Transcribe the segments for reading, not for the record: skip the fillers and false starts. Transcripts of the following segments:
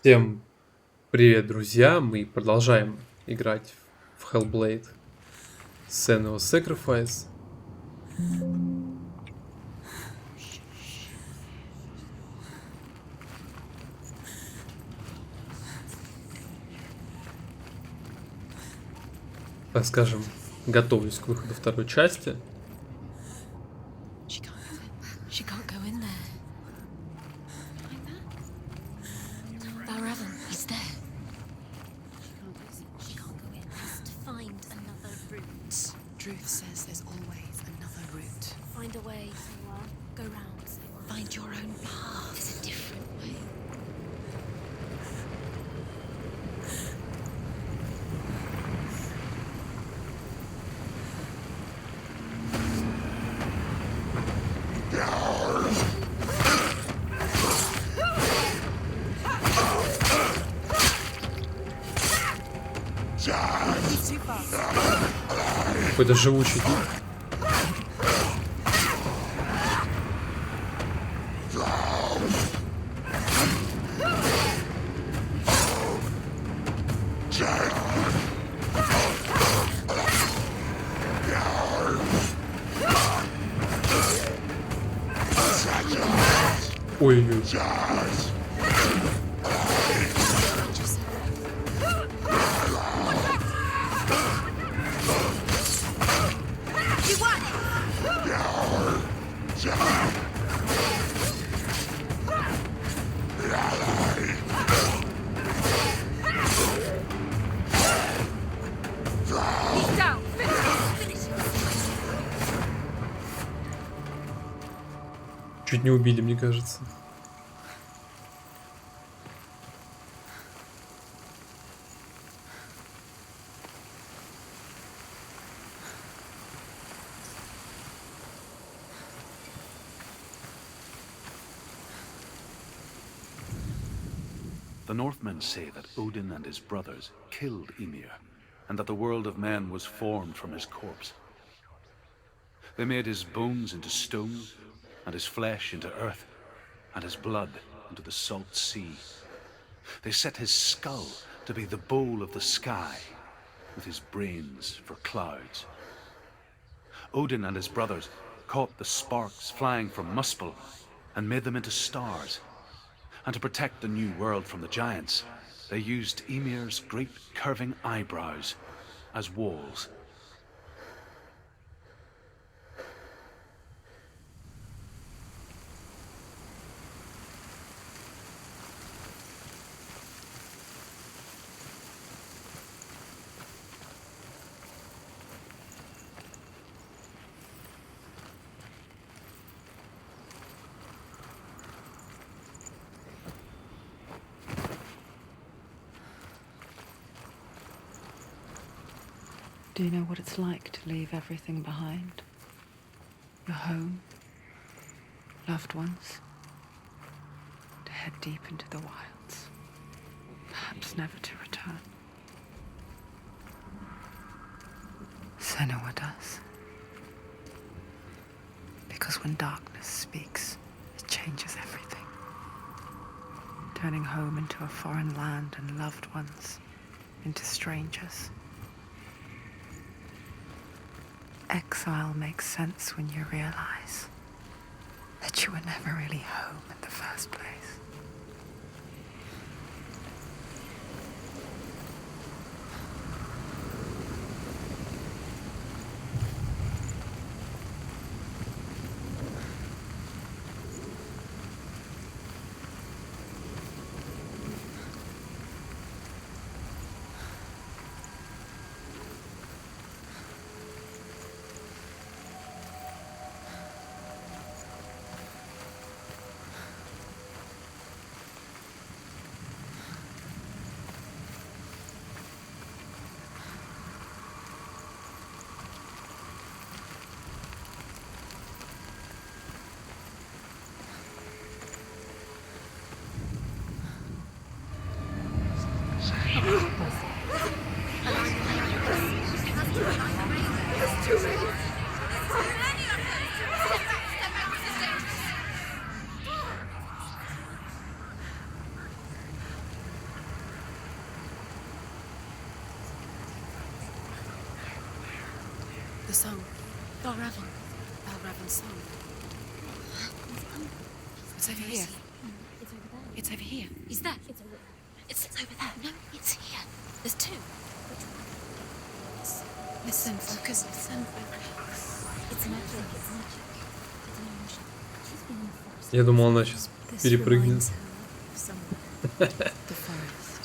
Всем привет, друзья! Мы продолжаем играть в Hellblade Senua Sacrifice. Так скажем, готовлюсь к выходу второй части. She can't go in there. Vальравном, he's there. She can't go in. Has to find another route. Truth says there's always another route. Find a way, Senua. Go round, Senua. Find your own path. There's a different way. Какой-то живучий тип. Ой-ой-ой. Чуть не убили, мне кажется. The Northmen say that Odin and his brothers killed Ymir, and that the world of men was formed from his corpse. They made his bones into stone, and his flesh into earth, and his blood into the salt sea. They set his skull to be the bowl of the sky, with his brains for clouds. Odin and his brothers caught the sparks flying from Muspel and made them into stars. And to protect the new world from the giants, they used Ymir's great curving eyebrows as walls. Do you know what it's like to leave everything behind? Your home, loved ones, to head deep into the wilds, perhaps never to return. Senua does. Because when darkness speaks, it changes everything, turning home into a foreign land and loved ones into strangers. Exile makes sense when you realize that you were never really home in the first place. song? Vальравном. Vальravn's song. It's over here. It's over there. It's over here. Is that? It's over there. It's over there. No, it's here. There's two. Listen, focus. Listen. It's magic. It's magic. It's an illusion. She's been in the forest. Я думал, она сейчас This перепрыгнет. reminds her of someone. The forest.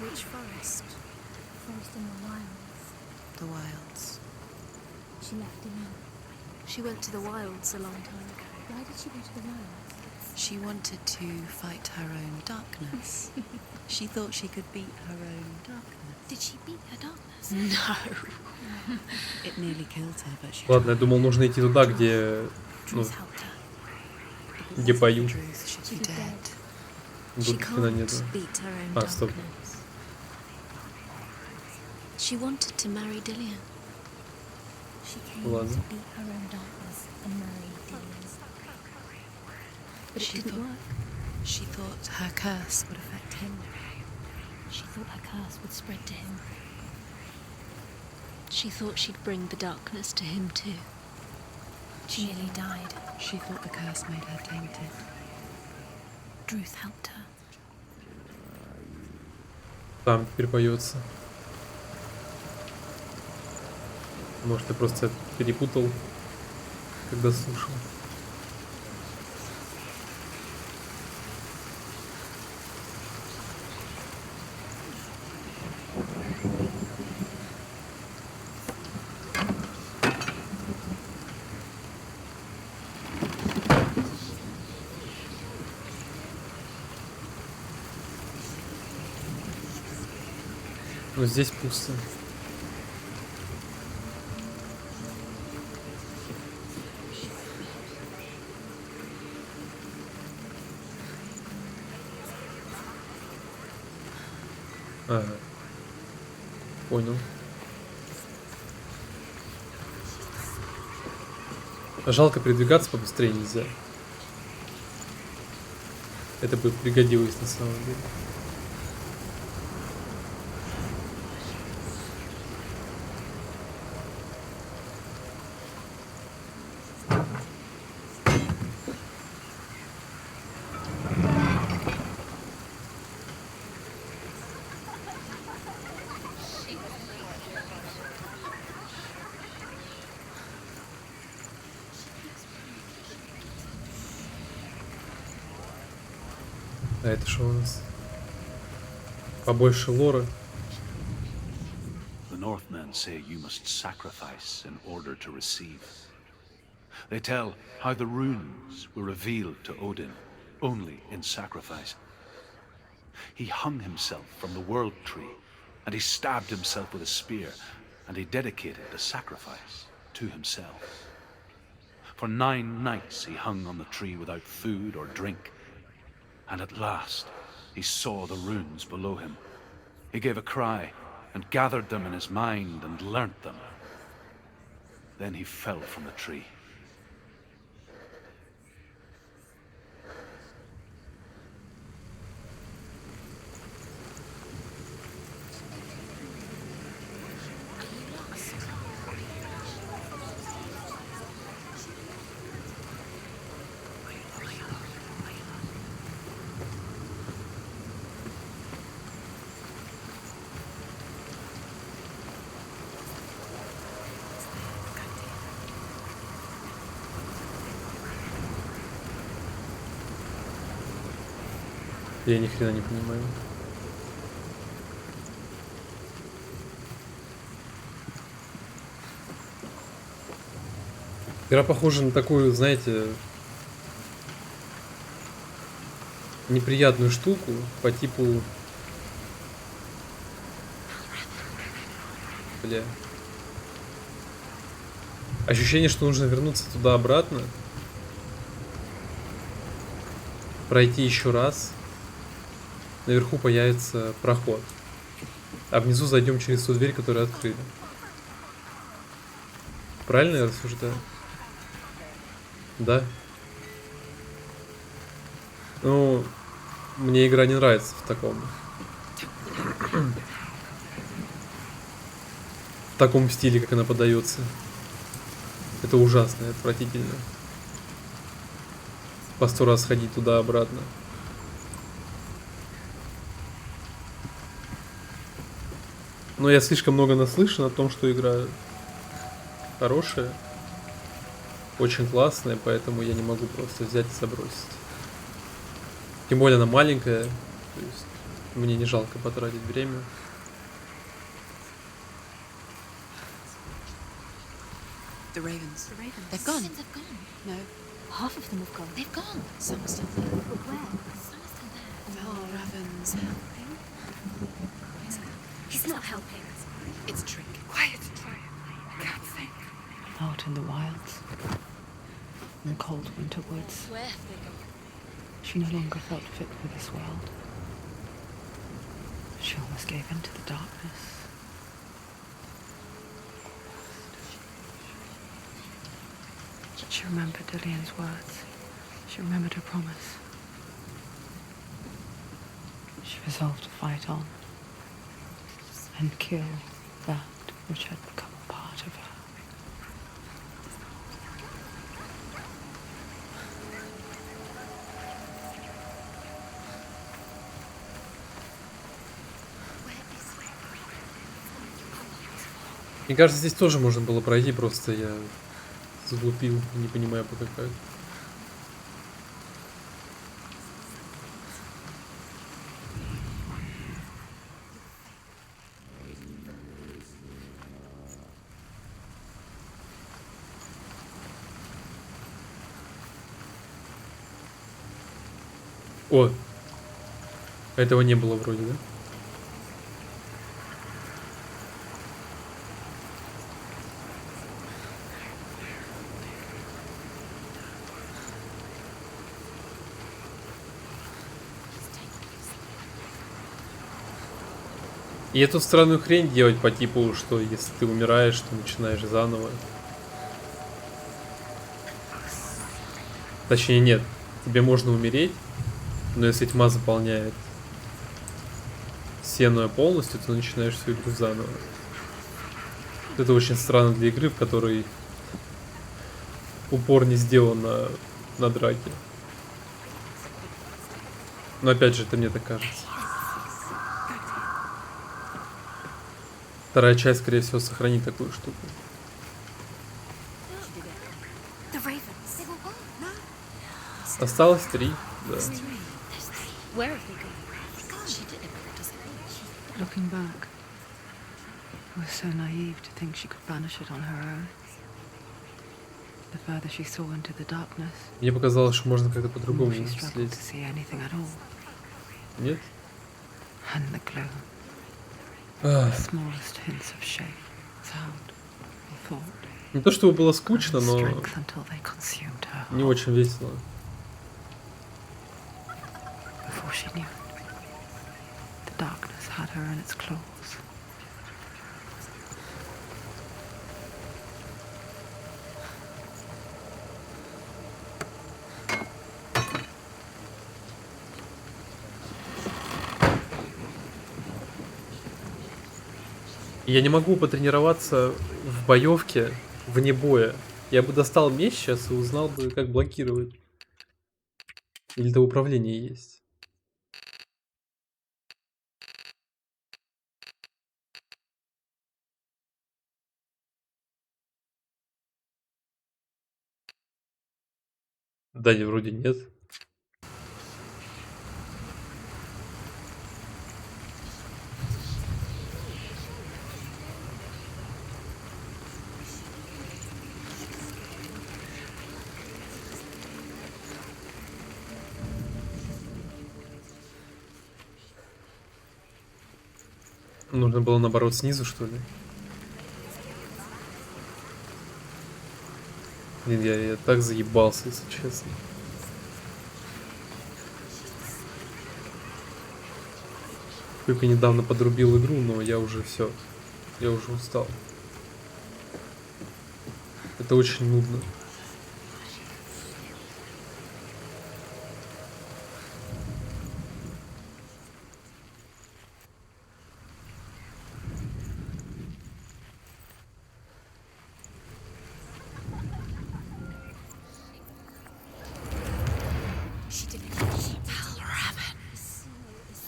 Which forest? The forest in the wilds. The wilds. She left him out. She went to the wilds a long time ago. Why did she go to the wilds? She wanted to fight her own darkness. She thought she could beat her own darkness. Did she beat her darkness? No. It nearly killed her, but she Ладно, я думал, нужно идти туда, где, ну, Truth helped her. где поют. Truth should be dead. She Тут хрена can't нету. beat her own А, стоп. darkness. She wanted to marry Dillian. She came Ладно. to beat her own darkness and marry Dillian. But it didn't work. She thought her curse would affect him. She thought her curse would spread to him. She thought she'd bring the darkness to him too. She nearly died. She thought the curse made her tainted. Druth helped her. Там теперь поется. Может, я просто перепутал, когда слушал. Но здесь пусто. Ага. Понял. Жалко, передвигаться побыстрее нельзя. Это бы пригодилось на самом деле. А это что у нас? Побольше лора. The Northmen say you must sacrifice in order to receive. They tell how the runes were revealed to Odin only in sacrifice. He hung himself from the world tree, and he stabbed himself with a spear, and he dedicated the sacrifice to himself. For 9 nights he hung on the tree without food or drink, and at last he saw the runes below him. He gave a cry, and gathered them in his mind and learnt them. Then he fell from the tree. Я ни хрена не понимаю. Игра похожа на такую, знаете, неприятную штуку по типу... Бля. Ощущение, что нужно вернуться туда-обратно. Пройти еще раз. Наверху появится проход. А внизу зайдем через ту дверь, которую открыли. Правильно я рассуждаю? Да? Ну, мне игра не нравится в таком стиле, как она подается. Это ужасно, отвратительно. По 100 раз ходить туда-обратно. Но я слишком много наслышан о том, что игра хорошая, очень классная, поэтому я не могу просто взять и забросить. Тем более она маленькая, то есть мне не жалко потратить время. The ravens. The ravens. They've gone. They've gone. No. Half of them have gone. They've gone. Some are still there. But where? Some are still there. Vallravn's helping. He's not helping. It's a trick. Quiet. Try it. I can't think. Out in the wilds. In the cold winter woods. Where have they gone? She no longer felt fit for this world. She almost gave in to the darkness. She remembered Dillian's words. She remembered her promise. She resolved to fight on and kill that which had become a part of her. Мне кажется, здесь тоже можно было пройти, просто я заглупил, не понимаю пока как. О, этого не было вроде, да? И эту странную хрень делать по типу, что если ты умираешь, то начинаешь заново. Точнее, нет. Тебе можно умереть, но если тьма заполняет Сенуа полностью, то начинаешь всю игру заново. Это очень странно для игры, в которой упор не сделан на драке. Но опять же, это мне так кажется. Вторая часть, скорее всего, сохранит такую штуку. The ravens. They were gone. Осталось 3, да. Where have they gone? She did it, doesn't she? Looking back, it was so naive to think she could banish it on her own. The further she saw into the darkness, Мне показалось, что можно как-то the по-другому more she struggled to слезть. see anything at all. Нет? And the gloom, Ах. the smallest hints of shape, sound, or thought, Не то чтобы было скучно, но strength until they consumed her не whole. очень весело. Before she knew it, the darkness had her in its claws. Я не могу потренироваться в боевке вне боя. Я бы достал меч сейчас и узнал бы, как блокировать. Или это управление есть. Да, вроде нет. Нужно было наоборот снизу, что ли? Блин, я так заебался, если честно. Только недавно подрубил игру, но я уже все. Я уже устал. Это очень нудно. She did it. Vальравном.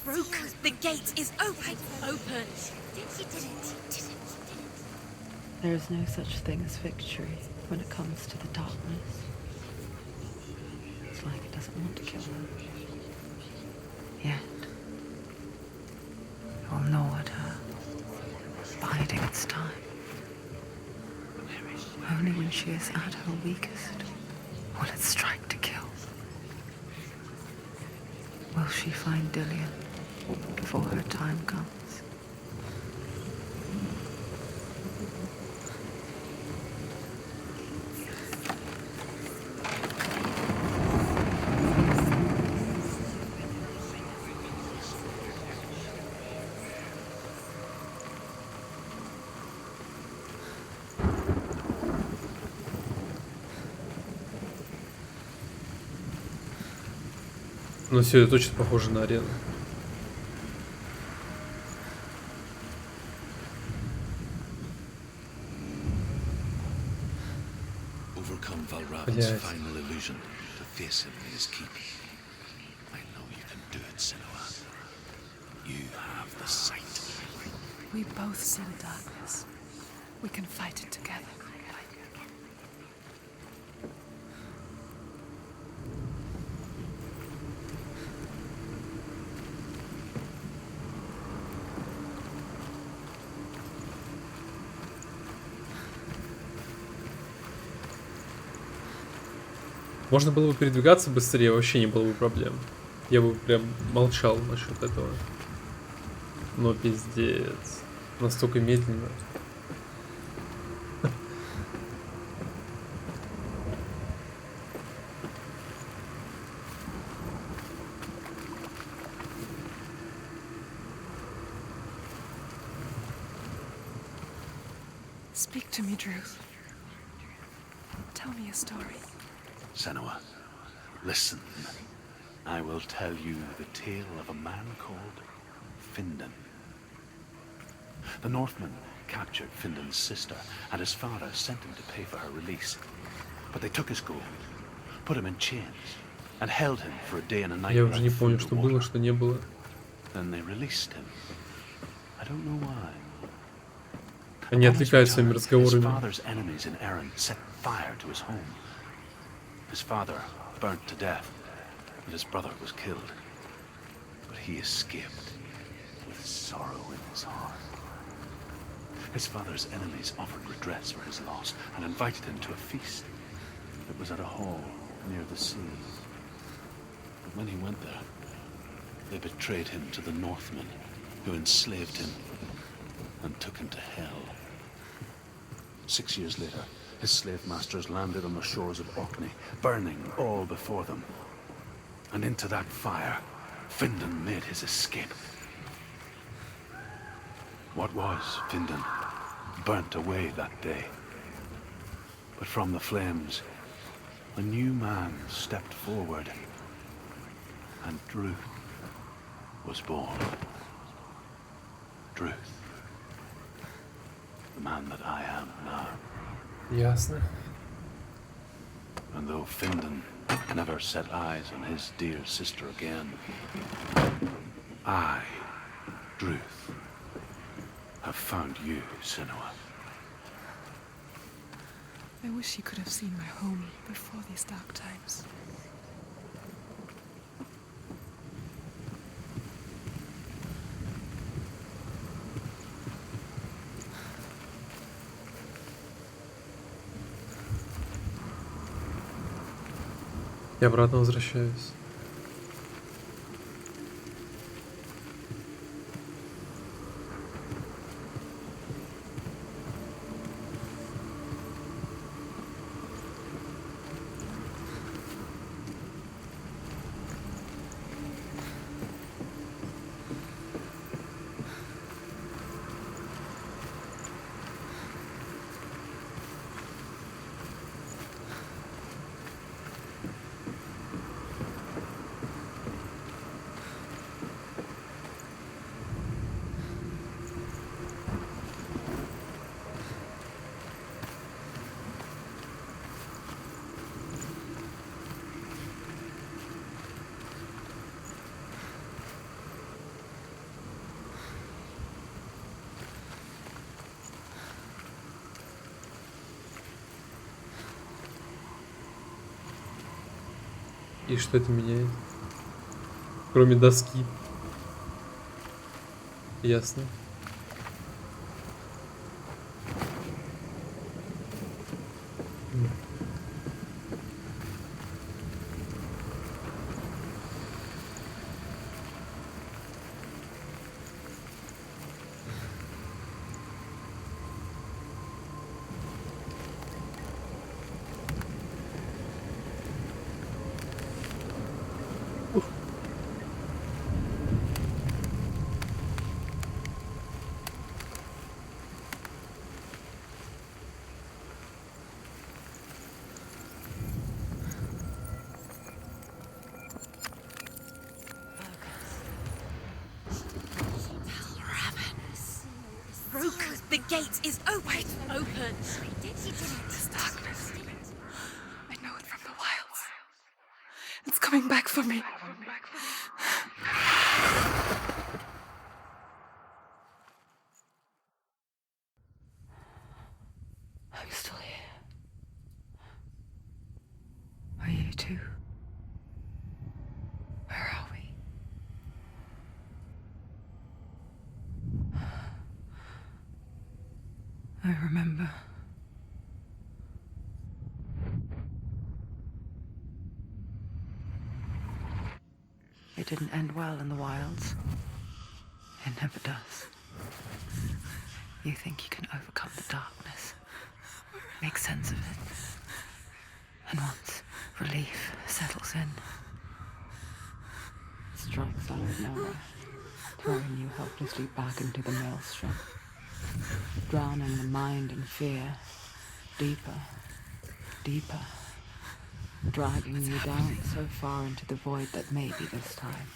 Broke. The gate is open. Open. She did it. There is no such thing as victory when it comes to the darkness. It's like it doesn't want to kill them. Yet. It will gnaw at her, biding its time. Only when she is at her weakest will it strike to kill. Will she find Dillian before her time comes? Ну все, это точно похоже на арену. Overcome Valravn's final illusion to face him in his keep. I know you can do it, Senua. You have the sight. We both see the darkness. We can fight it together. Можно было бы передвигаться быстрее, вообще не было бы проблем. Я бы прям молчал насчет этого. Но пиздец. Настолько медленно. Speak to me, Druth. Tell me a story. Senua, listen. I will tell you the tale of a man called Findan. The Northmen captured Findan's sister, and his father sent him to pay for her release. But they took his gold, put him in chains, and held him for a day and a night. Я уже не помню, что было, что не было. Then they released him. I don't know why. Они отвлекают своими His разговорами. father's enemies in Erin set fire to his home. His father burnt to death, and his brother was killed. But he escaped with sorrow in his heart. His father's enemies offered redress for his loss and invited him to a feast. It was at a hall near the sea. But when he went there, they betrayed him to the Northmen, who enslaved him and took him to hell. 6 years later, his slave masters landed on the shores of Orkney, burning all before them. And into that fire, Findan made his escape. What was Findan burnt away that day. But from the flames, a new man stepped forward, and Druth was born. Druth, the man that I am now. Ясно. And though Findan never set eyes on his dear sister again, I, Druth, have found you, Senua. I wish you could have seen my home before these dark times. Я обратно возвращаюсь. И что это меняет? Кроме доски. Ясно. The gate is open. Open. This darkness. I know it from the wilds. It's coming back for me. I'm still here. Are you too? Where are we? I remember. It didn't end well in the wilds. It never does. You think you can overcome the darkness, make sense of it, and once relief settles in, it strikes out of nowhere, throwing you helplessly back into the maelstrom, drowning the mind in fear, deeper, deeper, dragging you down so far into the void that maybe this time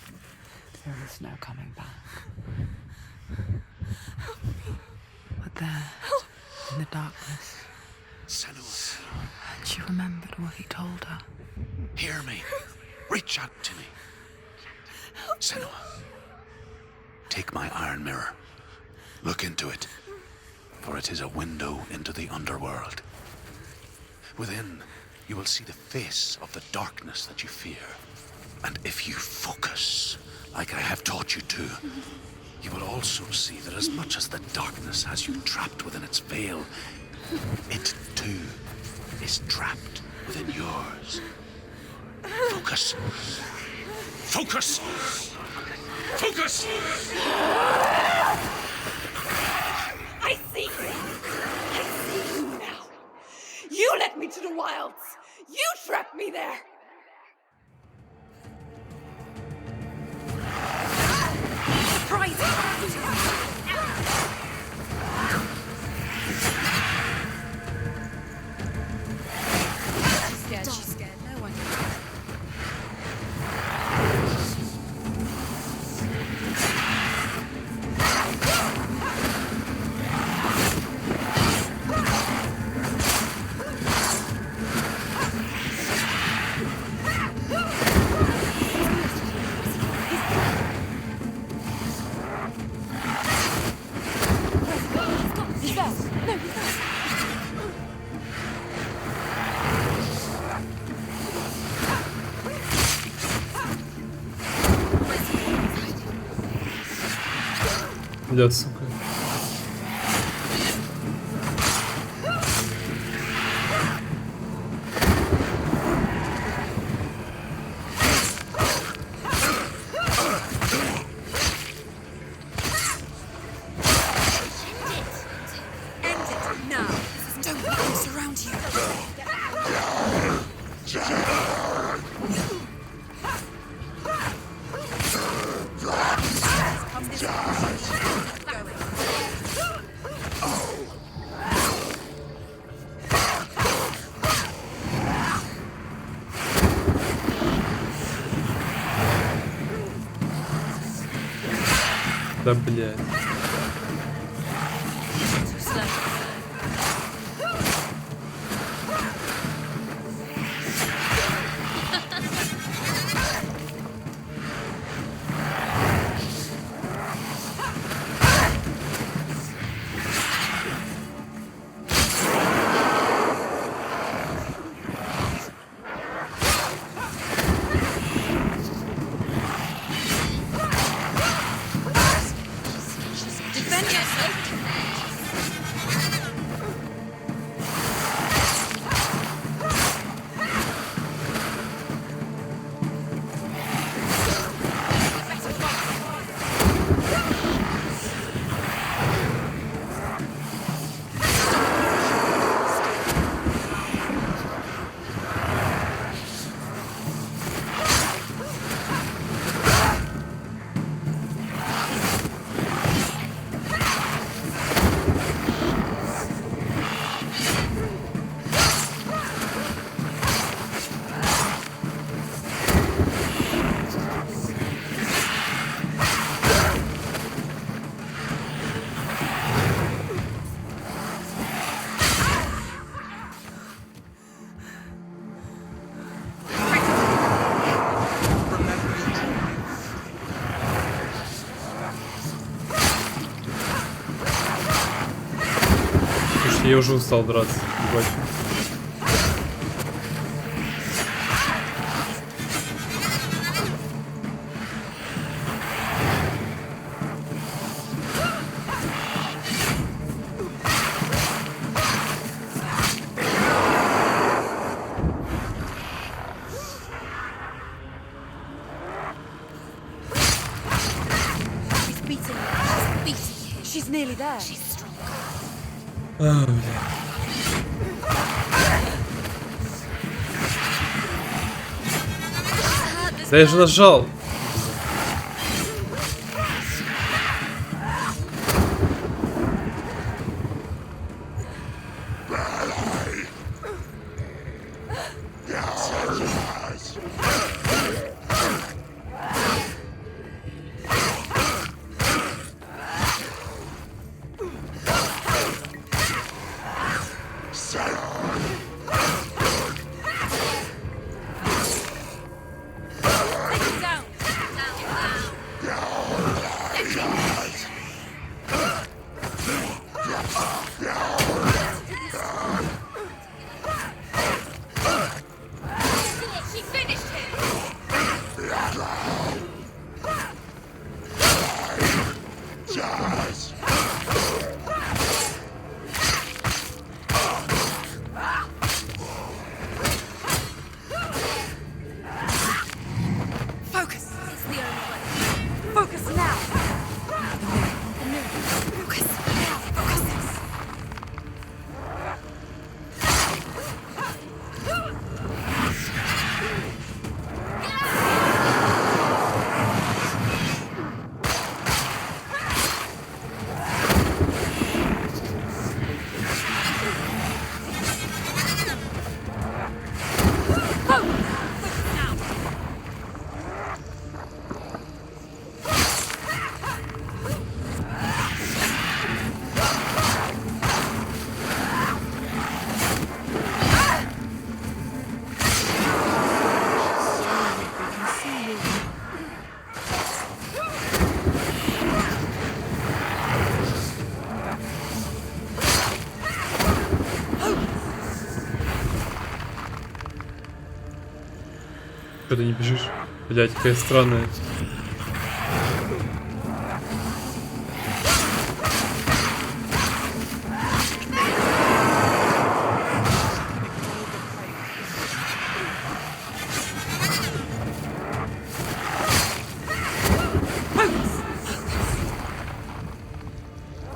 there is no coming back. But there, in the darkness, Senua, she remembered what he told her. hear me. Reach out to me. Senua, take my iron mirror. Look into it, for it is a window into the underworld. Within, you will see the face of the darkness that you fear. And if you focus, like I have taught you to, you will also see that as much as the darkness has you trapped within its veil, it too is trapped within yours. Focus. Focus! Focus! I see you. I see you now. You led me to the wilds. You trapped me there. Surprise! She's scared. She's scared. No one. Бля, сука. Да, блядь. Я уже устал драться, ебать. She's beating you. She's beating you. She's nearly there. She's strong. А, бля. Да я же нажал. Что ты не бежишь? Блять, какая странная.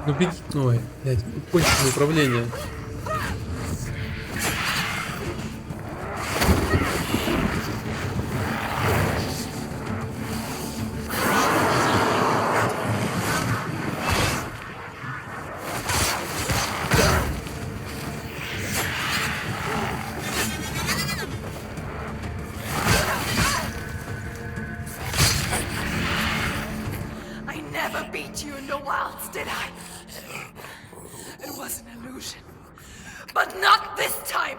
Ну беги. Ой, блядь, конченое управление. I never beat you in the wilds, did I? It was an illusion. But not this time!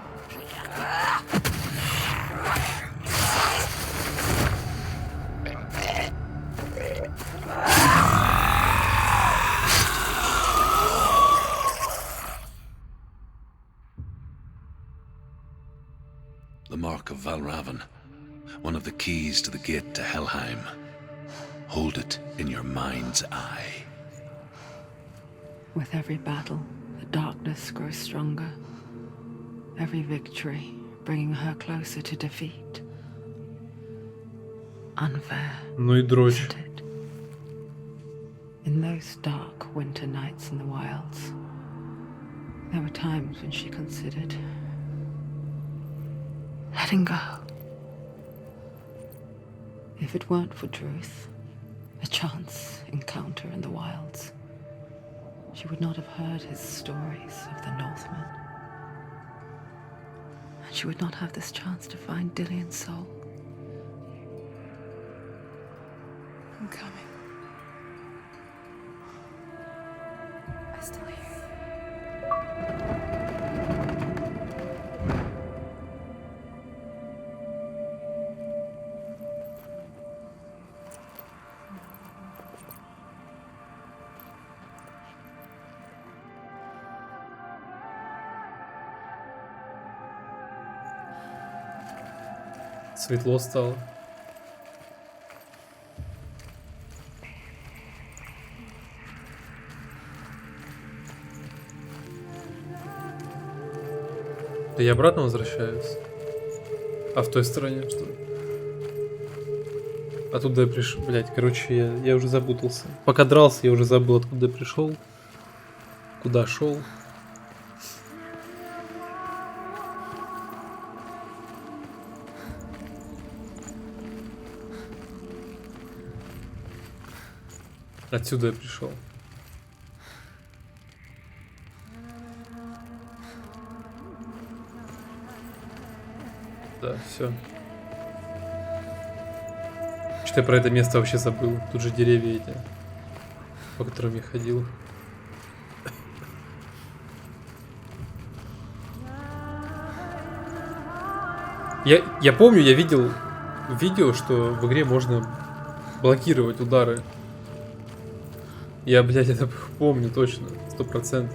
The mark of Valravnon, one of the keys to the gate to Helheim. Hold it in your mind's eye. With every battle, the darkness grows stronger. Every victory bringing her closer to defeat. Unfair, Ну и дрочь. isn't it? In those dark winter nights in the wilds, there were times when she considered letting go. If it weren't for Druth, a chance encounter in the wilds, she would not have heard his stories of the Northmen. And she would not have this chance to find Dillion's soul. I'm coming. I still hear you. Светло стало. Да я обратно возвращаюсь. А в той стороне что? Оттуда я пришел. Блять, короче, я уже запутался. Пока дрался, я уже забыл, откуда я пришел. Куда шел. Отсюда я пришел. Да, все. Что я про это место вообще забыл. Тут же деревья эти, по которым я ходил. Я помню, я видел видео, что в игре можно блокировать удары. Я, блядь, это помню точно, 100%.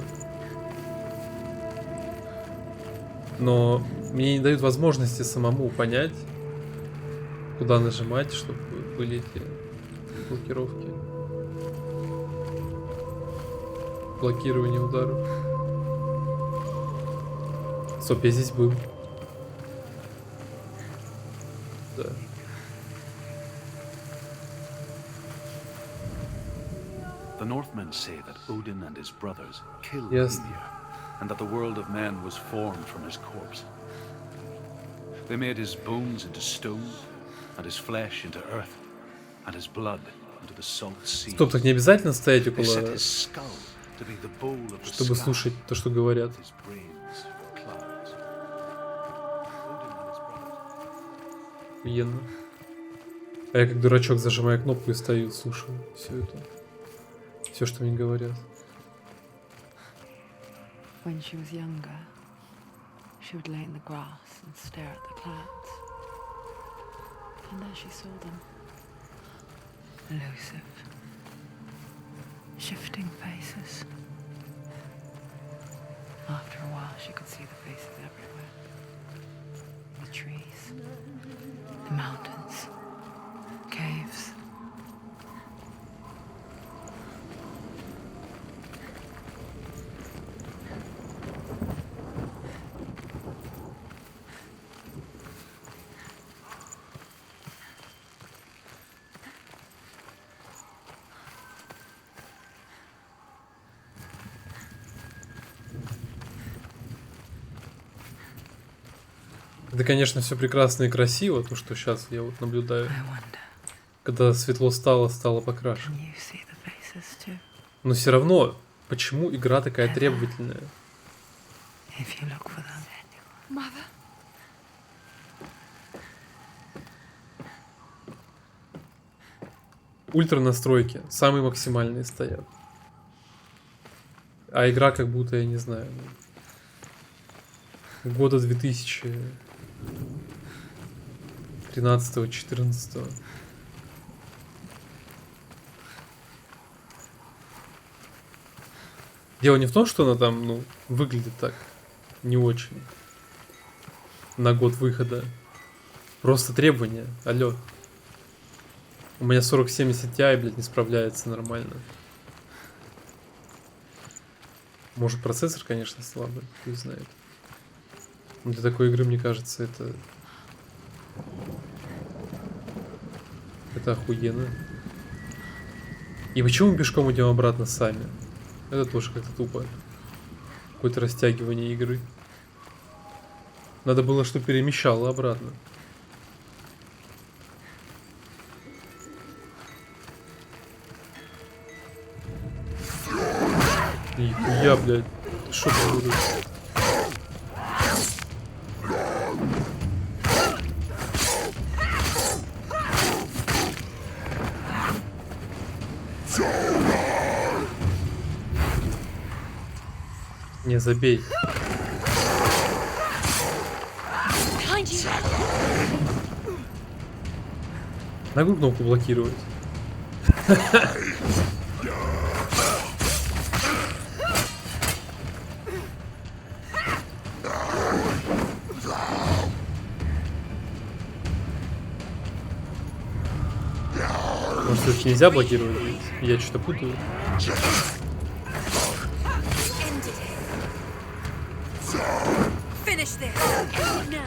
Но мне не дают возможности самому понять, куда нажимать, чтобы были эти блокировки. Блокирование ударов. Стоп, я здесь был. Да. The Northmen say that Odin and his brothers killed Yes. Ymir, and that the world of men was formed from his corpse. They made his bones into stone, and his flesh into earth, and his blood into the salt sea. Стоп, так не обязательно стоять They set около, his skull to be the bowl of the чтобы sky, слушать то, что говорят. his brains for clouds. Odin and his brothers. Охуенно. А я как дурачок зажимаю кнопку и стою, слушаю все это. Все, что мне говорят. When she was younger, she would lay in the grass and stare at the clouds. And there she saw them. Elusive. Shifting faces. After a while, she could see the faces everywhere. The trees, the mountains, caves. Это, конечно, все прекрасно и красиво, то, что сейчас я вот наблюдаю. I wonder, Когда светло стало покраше. can you see the faces too? Но все равно, почему игра такая требовательная? If you look for them. Mother. Ультра настройки, самые максимальные стоят. А игра как будто, я не знаю, года 2013-14. Дело не в том, что она там, ну, выглядит так не очень на год выхода. Просто требования. Алло. У меня 4070 Ti, блядь, не справляется нормально. Может, процессор, конечно, слабый, кто знает. Но для такой игры, мне кажется, это охуенно. И почему мы пешком идем обратно сами? Это тоже как-то тупо. Какое-то растягивание игры. Надо было, чтобы перемещало обратно. Нихуя, блядь. Что ты говоришь? Не, забей. Behind you. Могу кнопку блокировать. Может, это нельзя блокировать? Ведь я что-то путаю. Finish this now.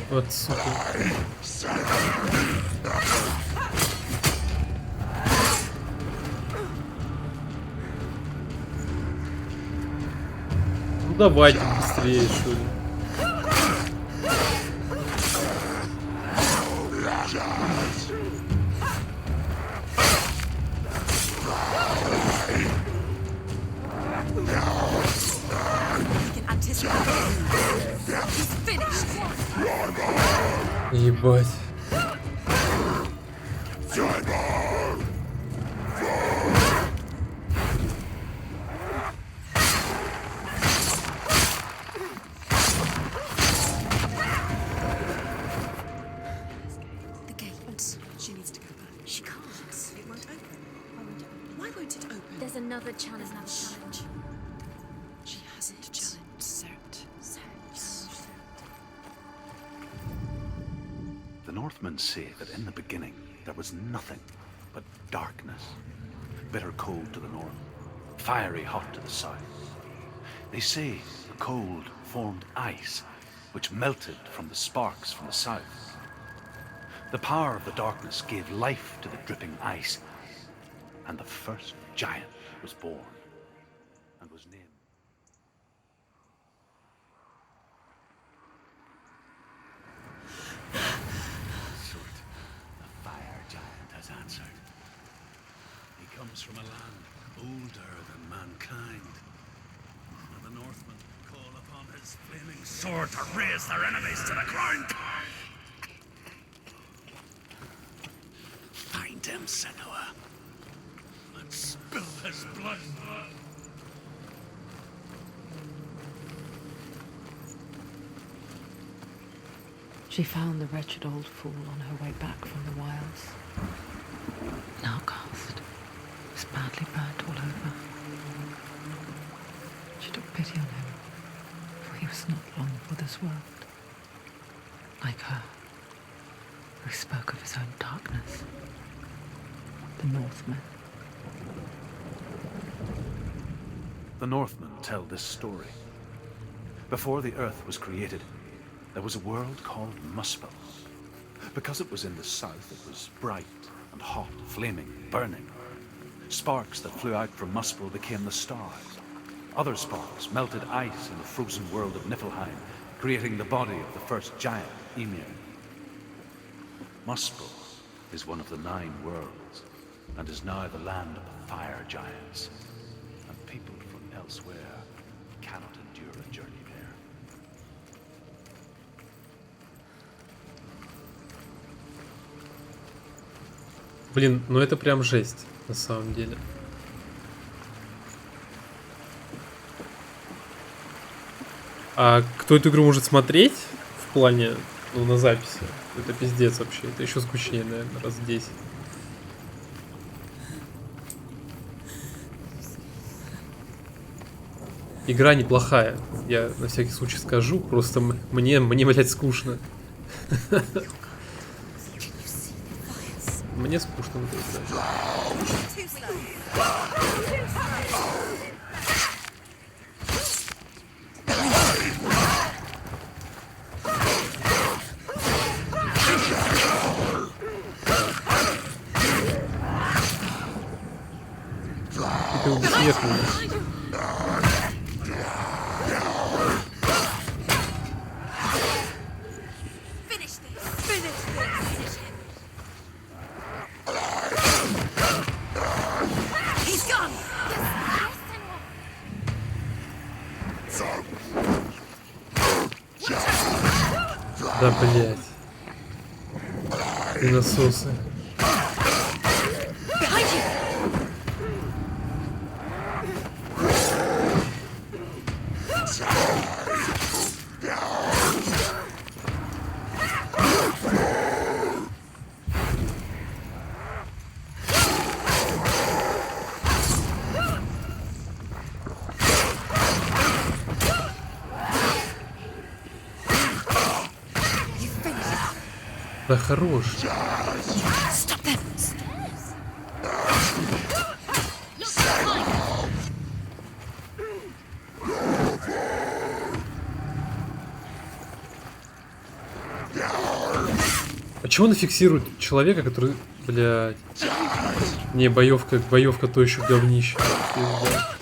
Вот, сука. Ну давайте быстрее, что ли. Ебать. The gate. She needs to go back. She can't. It won't open. Why won't it open? There's another challenge. She hasn't challenged Cert. The Northmen say that in the beginning there was nothing but darkness. Bitter cold to the north, fiery hot to the south. They say the cold formed ice, which melted from the sparks from the south. The power of the darkness gave life to the dripping ice, and the first giant was born, and was named. Sort, the fire giant has answered. He comes from a land older than mankind, and the Northmen call upon his flaming sword to raise their enemies to the ground. Find him, Senua, and spill his blood. She found the wretched old fool on her way back from the wilds. An outcast. He was badly burnt all over. She took pity on him, for he was not long for this world. Like her, who spoke of his own darkness. The Northmen. The Northmen tell this story. Before the earth was created, there was a world called Muspel. Because it was in the south, it was bright and hot, flaming, burning. Sparks that flew out from Muspel became the stars. Other sparks melted ice in the frozen world of Niflheim, creating the body of the first giant, Ymir. Muspel is one of the 9 worlds, and is now the land of the fire giants. And people from elsewhere cannot endure a journey there. Блин, ну это прям жесть, на самом деле. А кто эту игру может смотреть в плане, ну, на записи? Это пиздец вообще. Это еще скучнее, наверное, раз в 10. Игра неплохая. Я на всякий случай скажу. Просто мне, блядь, скучно. Мне скучно в этой игре. Ты его бессмертный. Да, блять. И насосы. Да хорош. Stop them! А чего он фиксирует человека, который, блядь... Не, боевка то еще говнище. Пизда.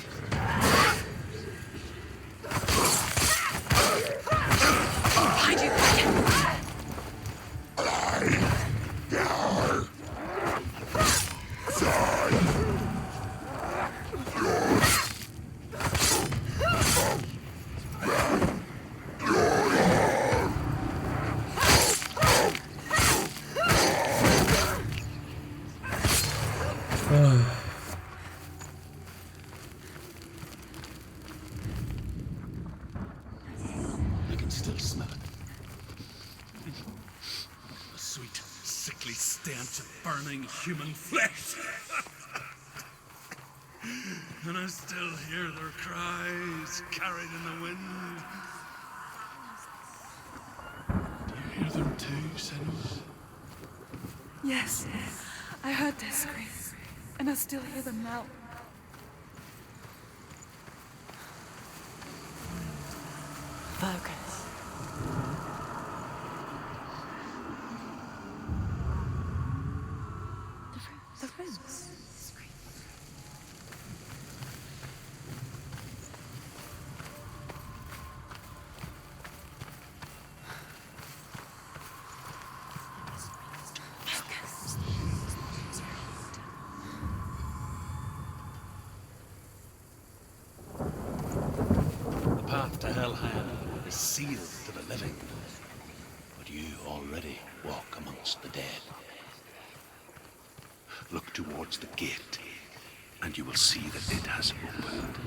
I can still smell it. The sweet, sickly stench of burning human flesh. And I still hear their cries carried in the wind. Do you hear them too, Senua? Yes, I heard their screams, and I still hear them now. Focus. The roots. The path to Hellheim is sealed to the living, but you already walk amongst the dead. Look towards the gate, and you will see that it has opened.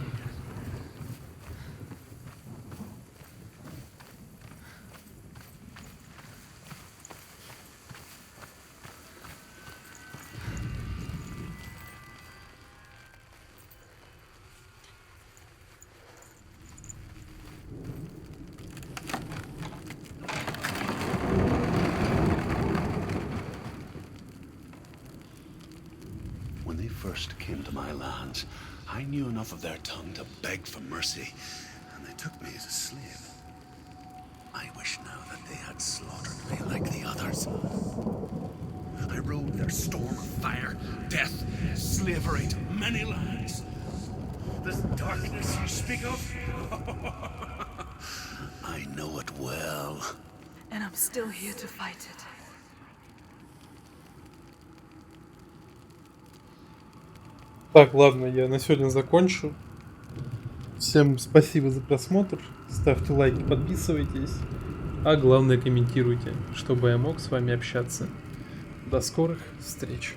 When they first came to my lands, I knew enough of their tongue to beg for mercy, and they took me as a slave. I wish now that they had slaughtered me like the others. I rode their storm of fire, death, slavery to many lands. This darkness you speak of? I know it well. And I'm still here to fight it. Так, ладно, я на сегодня закончу. Всем спасибо за просмотр. Ставьте лайки, подписывайтесь. А главное, комментируйте, чтобы я мог с вами общаться. До скорых встреч.